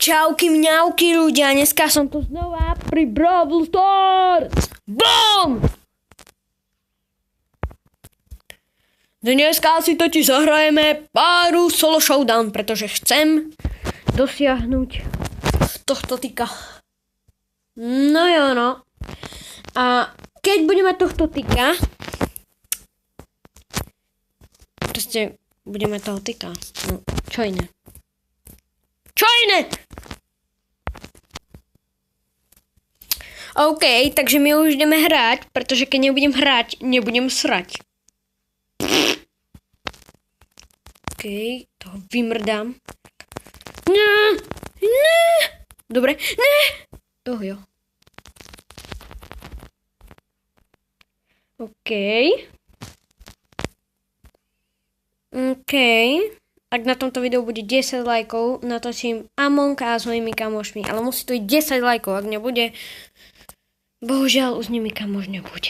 Čauky mňauky ľudia, dneska som tu znova pri Brawl Stars. BOOM! Dneska si totiž zahrajeme páru solo showdown, pretože chcem dosiahnuť tohto tyka. No jo, no. A keď budeme tohto tyka, proste budeme toho tyka. No, čo iné? Čo iné? OK, takže my už ideme hrať, pretože keď nebudem hrať, nebudem srať. OK, toho vymrdám. Ne. Dobre, ne. Toho jo. OK. Ak na tomto videu bude 10 lajkov, natočím Among Us s mojimi kamošmi. Ale musí to byť 10 lajkov, ak nebude, bohužiaľ už s nimi kamoš nebude.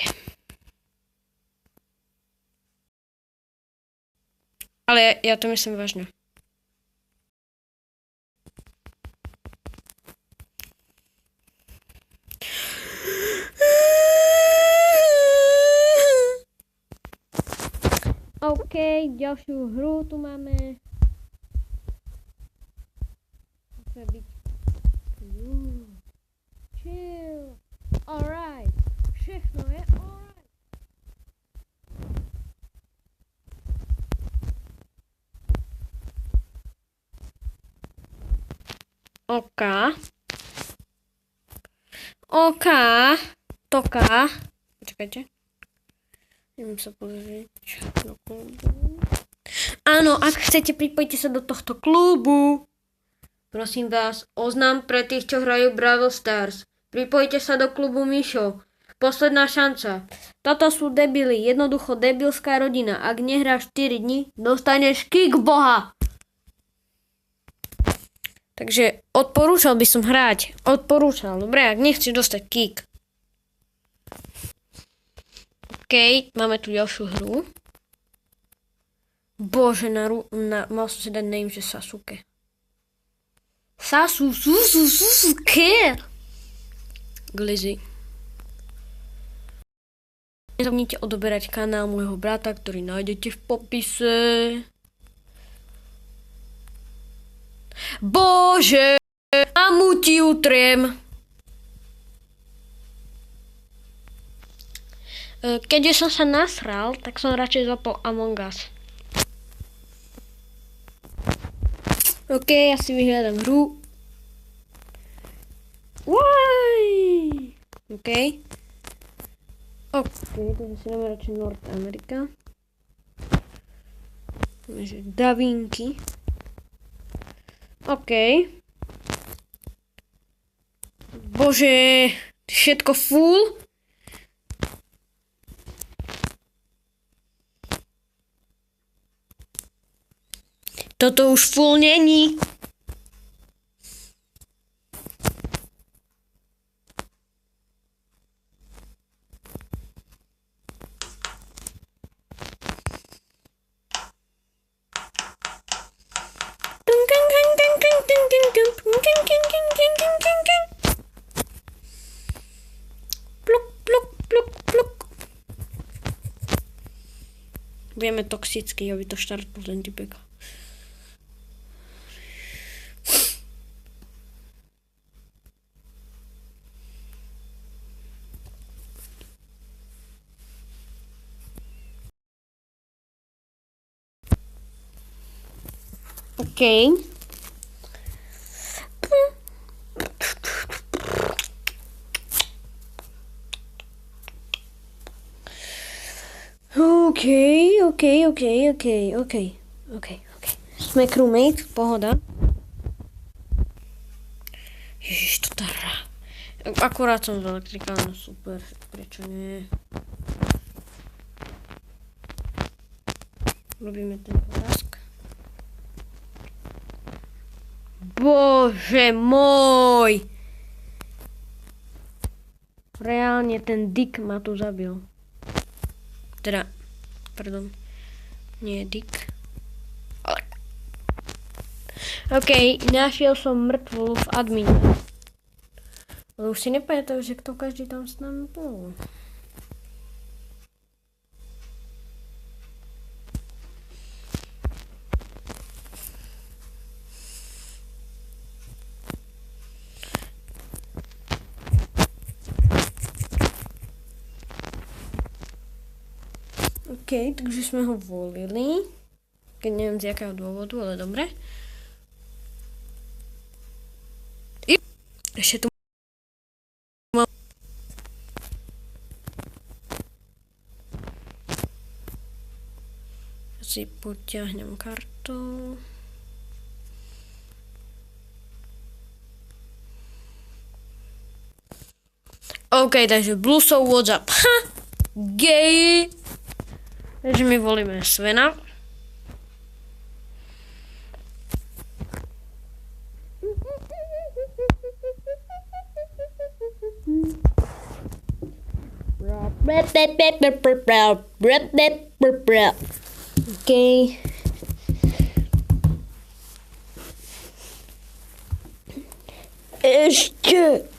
Ale ja to myslím vážne. OK, ďalšiu hru tu máme. Musíme byť chill. Alright. Všechno je alright. OK. Toka. Počkajte. Idem sa pozrieť do klubu. Áno, ak chcete, pripojte sa do tohto klubu. Prosím vás, oznám pre tých, čo hrajú Brawl Stars. Pripojte sa do klubu Mišo. Posledná šanca. Toto sú debily, jednoducho debilská rodina. Ak nehráš 4 dní, dostaneš kick boha. Takže odporúčal by som hrať. Odporúčal, dobre, ak nechceš dostať kick. OK, máme tu ďalšiu hru. Bože, mal som si dať name, že Sasuke. Sasuke. Glizzy. Nezabudnite odoberať kanál môjho brata, ktorý nájdete v popise. Bože, mamu ti utriem. Keďže som sa nasral, tak som radšej zapol Among Us. OK, ja si vyhľadám hru. OK, takže si dáme radšej North America. Takže Davinky. OK. Bože, všetko full. Toto už full není. Budeme toxický, aby to štartol ten typek. OK. Sme crewmate, pohoda. Ježiš, to tá hra. Akurát som z elektrika, no super, prečo nie? Robíme ten task. Bože môj! Reálne ten Dick ma tu zabil. Teda, pardon, nie Dick. OK, našiel som mŕtvolu v admine. Ale už si nepamätám, že kto každý tam s nami bol. OK, takže sme ho volili. Keď neviem z jakého dôvodu, ale dobre. Ešte tu mám... Si potiahnem kartu. OK, takže Bluesov WhatsApp. Ha! Gay! Takže my volíme Svena. OK. Ešte.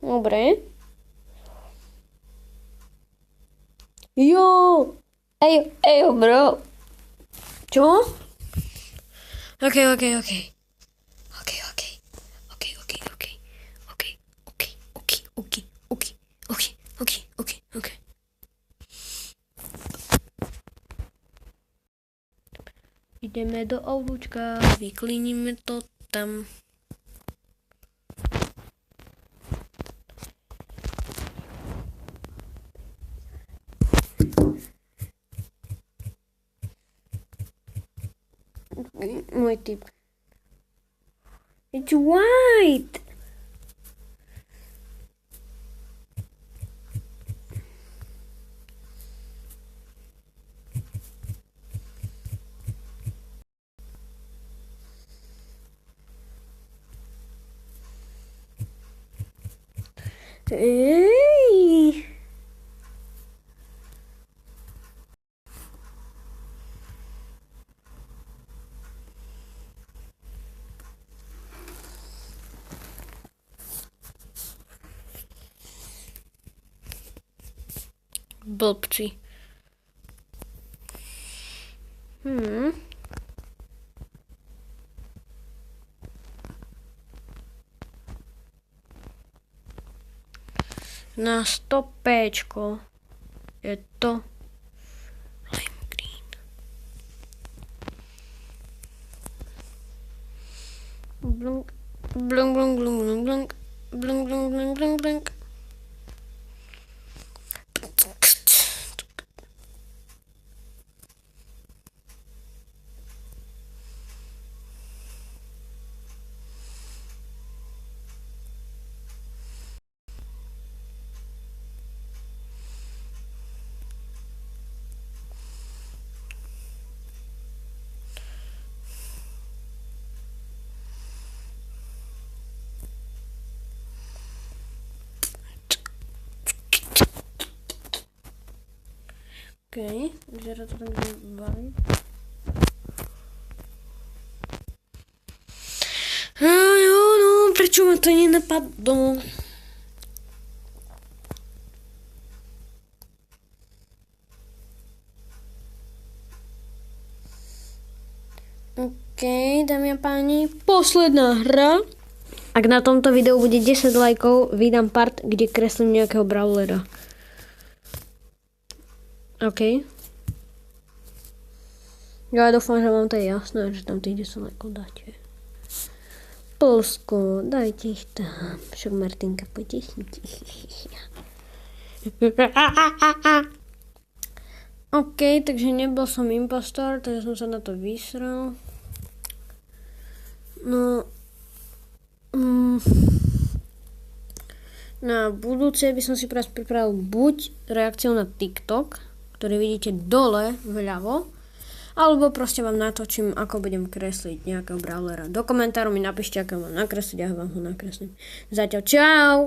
Dobre. Jo! Ej, bro. Čo? OK. Ideme do autúčka, vyklínime to tam. Môj typ. It's white! Ej! Blbci. Na 100 je to lime green. Blunk, blunk, blunk, blunk, blunk, blunk, blunk, blunk, blunk, blunk. OK, vyzerá to tak, že baví. No, prečo ma to nenapadlo? OK, dámy a páni, posledná hra. Ak na tomto videu bude 10 lajkov, vydám part, kde kreslím nejakého brawlera. OK. Ja dúfam, že vám to je jasné, že tam tých 10 lajkov dáte. Polsko, dajte ich tam. Však Martinka, potišnite. OK, takže nebol som impostor, takže som sa na to vysral. No... Na budúce by som si pripravil buď reakciu na TikTok, ktorý vidíte dole vľavo, alebo proste vám natočím, ako budem kresliť nejakého brawlera. Do komentáru mi napíšte, ako mám nakresliť a ja vám ho nakreslím. Zatiaľ čau!